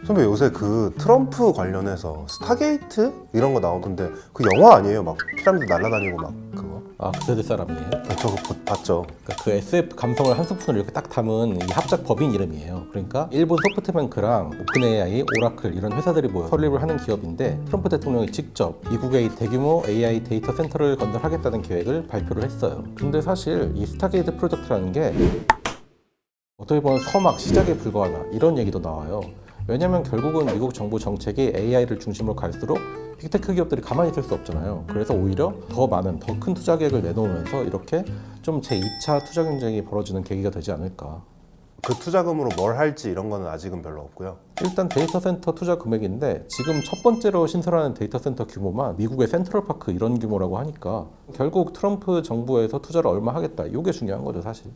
선배 요새 그 트럼프 관련해서 스타게이트 이런 거 나오던데 그 영화 아니에요? 막 피라미드 날아다니고 막 그거? 아, 그 세대 사람이에요? 저거 봤죠? 그러니까 그 SF 감성을 한 스푼을 이렇게 딱 담은 이 합작 법인 이름이에요. 그러니까 일본 소프트뱅크랑 오픈AI, 오라클 이런 회사들이 모여 설립을 하는 기업인데 트럼프 대통령이 직접 미국의 이 대규모 AI 데이터 센터를 건설하겠다는 계획을 발표를 했어요. 근데 사실 이 스타게이트 프로젝트라는 게 어떻게 보면 서막 시작에 불과하다 이런 얘기도 나와요. 왜냐면 결국은 미국 정부 정책이 AI를 중심으로 갈수록 빅테크 기업들이 가만히 있을 수 없잖아요. 그래서 오히려 더 많은, 더 큰 투자 계획을 내놓으면서 이렇게 좀 제2차 투자 경쟁이 벌어지는 계기가 되지 않을까. 그 투자금으로 뭘 할지 이런 거는 아직은 별로 없고요. 일단 데이터 센터 투자 금액인데 지금 첫 번째로 신설하는 데이터 센터 규모만 미국의 센트럴파크 이런 규모라고 하니까 결국 트럼프 정부에서 투자를 얼마 하겠다. 이게 중요한 거죠, 사실.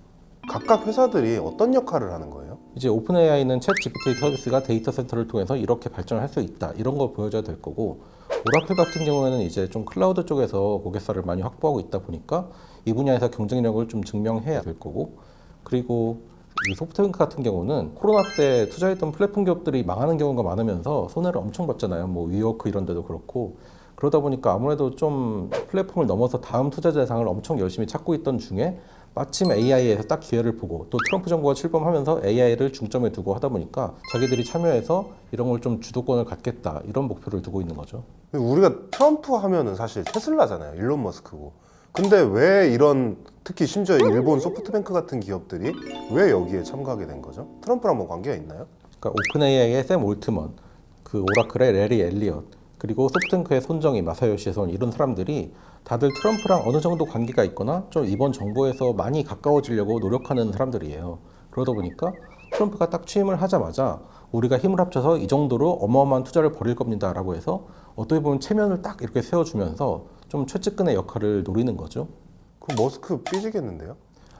각각 회사들이 어떤 역할을 하는 거예요? 이제 오픈AI는 챗 GPT 서비스가 데이터 센터를 통해서 이렇게 발전을 할 수 있다 이런 걸 보여줘야 될 거고, 오라클 같은 경우에는 이제 좀 클라우드 쪽에서 고객사를 많이 확보하고 있다 보니까 이 분야에서 경쟁력을 좀 증명해야 될 거고, 그리고 이 소프트뱅크 같은 경우는 코로나 때 투자했던 플랫폼 기업들이 망하는 경우가 많으면서 손해를 엄청 봤잖아요. 뭐 위워크 이런 데도 그렇고. 그러다 보니까 아무래도 좀 플랫폼을 넘어서 다음 투자 대상을 엄청 열심히 찾고 있던 중에 마침 AI에서 딱 기회를 보고 또 트럼프 정부가 출범하면서 AI를 중점에 두고 하다 보니까 자기들이 참여해서 이런 걸 좀 주도권을 갖겠다 이런 목표를 두고 있는 거죠. 우리가 트럼프 하면은 사실 테슬라잖아요. 일론 머스크고. 근데 왜 이런, 특히 심지어 일본 소프트뱅크 같은 기업들이 왜 여기에 참가하게 된 거죠? 트럼프랑 뭐 관계가 있나요? 그러니까 오픈AI의 샘 올트먼, 그 오라클의 레리 엘리엇, 그리고 소프트뱅크의 손정희, 마사요시 손 이런 사람들이 다들 트럼프랑 어느 정도 관계가 있거나 좀 이번 정부에서 많이 가까워지려고 노력하는 사람들이에요. 그러다 보니까 트럼프가 딱 취임을 하자마자 우리가 힘을 합쳐서 이 정도로 어마어마한 투자를 벌일 겁니다 라고 해서 어떻게 보면 체면을 딱 이렇게 세워주면서 좀 최측근의 역할을 노리는 거죠. 그럼 머스크 삐지겠는데요?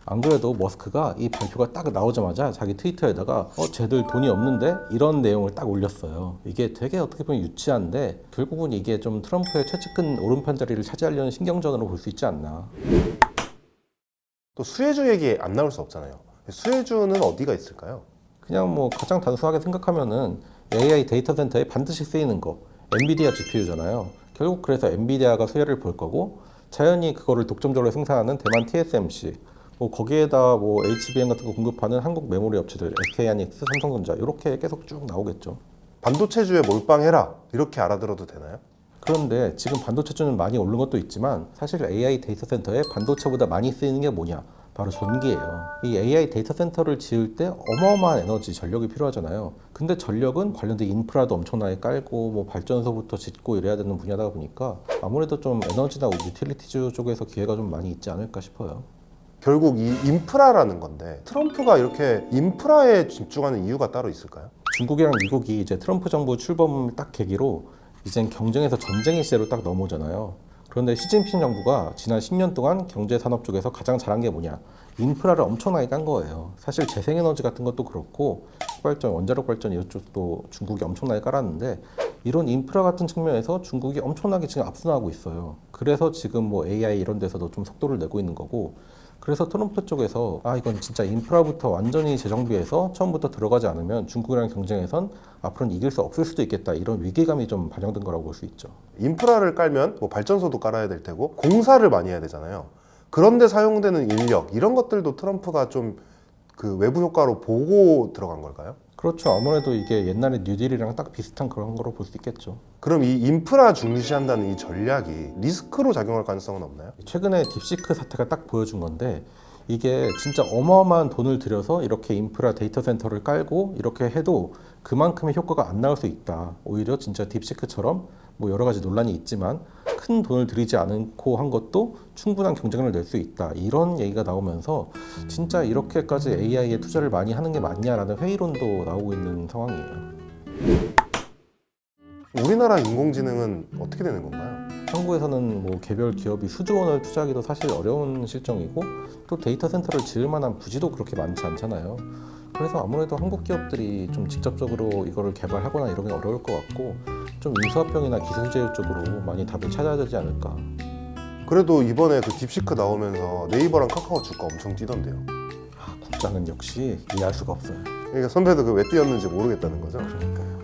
안 그래도 머스크가 이 발표가 딱 나오자마자 자기 트위터에다가 쟤들 돈이 없는데? 이런 내용을 딱 올렸어요. 이게 되게 어떻게 보면 유치한데 결국은 이게 좀 트럼프의 최측근 오른편 자리를 차지하려는 신경전으로 볼 수 있지 않나. 또 수혜주 얘기 안 나올 수 없잖아요. 수혜주는 어디가 있을까요? 그냥 뭐 가장 단순하게 생각하면은 AI 데이터 센터에 반드시 쓰이는 거 엔비디아 GPU잖아요. 결국 그래서 엔비디아가 수혜를 볼 거고, 자연히 그거를 독점적으로 생산하는 대만 TSMC, 뭐 거기에다 뭐 HBM 같은 거 공급하는 한국 메모리 업체들 SK하이닉스, 삼성전자 이렇게 계속 쭉 나오겠죠. 반도체주에 몰빵해라 이렇게 알아들어도 되나요? 그런데 지금 반도체주는 많이 오른 것도 있지만 사실 AI 데이터 센터에 반도체보다 많이 쓰이는 게 뭐냐? 바로 전기예요. 이 AI 데이터 센터를 지을 때 어마어마한 에너지, 전력이 필요하잖아요. 근데 전력은 관련된 인프라도 엄청나게 깔고 뭐 발전소부터 짓고 이래야 되는 분야다 보니까 아무래도 좀 에너지나 유틸리티주 쪽에서 기회가 좀 많이 있지 않을까 싶어요. 결국 이 인프라라는 건데 트럼프가 이렇게 인프라에 집중하는 이유가 따로 있을까요? 중국이랑 미국이 이제 트럼프 정부 출범을 딱 계기로 이젠 경쟁에서 전쟁의 시대로 딱 넘어오잖아요. 그런데 시진핑 정부가 지난 10년 동안 경제 산업 쪽에서 가장 잘한 게 뭐냐? 인프라를 엄청나게 깐 거예요. 사실 재생에너지 같은 것도 그렇고 핵발전, 원자력 발전 이쪽도 중국이 엄청나게 깔았는데 이런 인프라 같은 측면에서 중국이 엄청나게 지금 앞서나가고 있어요. 그래서 지금 뭐 AI 이런 데서도 좀 속도를 내고 있는 거고, 그래서 트럼프 쪽에서 이건 진짜 인프라부터 완전히 재정비해서 처음부터 들어가지 않으면 중국이랑 경쟁에선 앞으로는 이길 수 없을 수도 있겠다 이런 위기감이 좀 반영된 거라고 볼 수 있죠. 인프라를 깔면 뭐 발전소도 깔아야 될 테고 공사를 많이 해야 되잖아요. 그런데 사용되는 인력 이런 것들도 트럼프가 좀 그 외부 효과로 보고 들어간 걸까요? 그렇죠. 아무래도 이게 옛날에 뉴딜이랑 딱 비슷한 그런 거로 볼 수 있겠죠. 그럼 이 인프라 중시한다는 이 전략이 리스크로 작용할 가능성은 없나요? 최근에 딥시크 사태가 딱 보여준 건데 이게 진짜 어마어마한 돈을 들여서 이렇게 인프라 데이터 센터를 깔고 이렇게 해도 그만큼의 효과가 안 나올 수 있다. 오히려 진짜 딥시크처럼 뭐 여러 가지 논란이 있지만 큰 돈을 들이지 않고 한 것도 충분한 경쟁을 낼 수 있다. 이런 얘기가 나오면서 진짜 이렇게까지 AI에 투자를 많이 하는 게 맞냐라는 회의론도 나오고 있는 상황이에요. 우리나라 인공지능은 어떻게 되는 건가요? 한국에서는 뭐 개별 기업이 수조 원을 투자하기도 사실 어려운 실정이고 또 데이터 센터를 지을 만한 부지도 그렇게 많지 않잖아요. 그래서 아무래도 한국 기업들이 좀 직접적으로 이거를 개발하거나 이런 게 어려울 것 같고 좀 인수합병이나 기술 제휴 쪽으로 많이 답을 찾아야 되지 않을까. 그래도 이번에 그 딥시크 나오면서 네이버랑 카카오 주가 엄청 뛰던데요. 국장은 역시 이해할 수가 없어요. 그러니까 선배도 그 왜 뛰었는지 모르겠다는 거죠. 그러니까요.